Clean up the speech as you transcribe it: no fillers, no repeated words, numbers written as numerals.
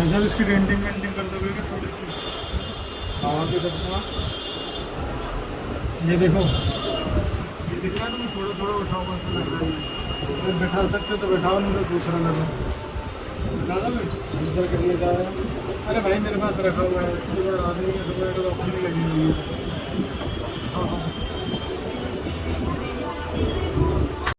भाई साहब इसकी डेंटिंग वेंटिंग कर दोगे कि थोड़ी सी? हाँ की दर्शना ये देखो, ये दिख रहा है तुम्हें? थोड़ा थोड़ा उठाओ, मस्त लग रहा है। अगर बैठा सकते हो तो बैठाओ, नहीं तो दूसरा लगा। बता दो भाई, दूसरा कितने का है? अरे भाई मेरे पास रखा हुआ है, इतनी बड़ा आदमी है तो मेरे को अपनी लगी हुई है। हाँ हाँ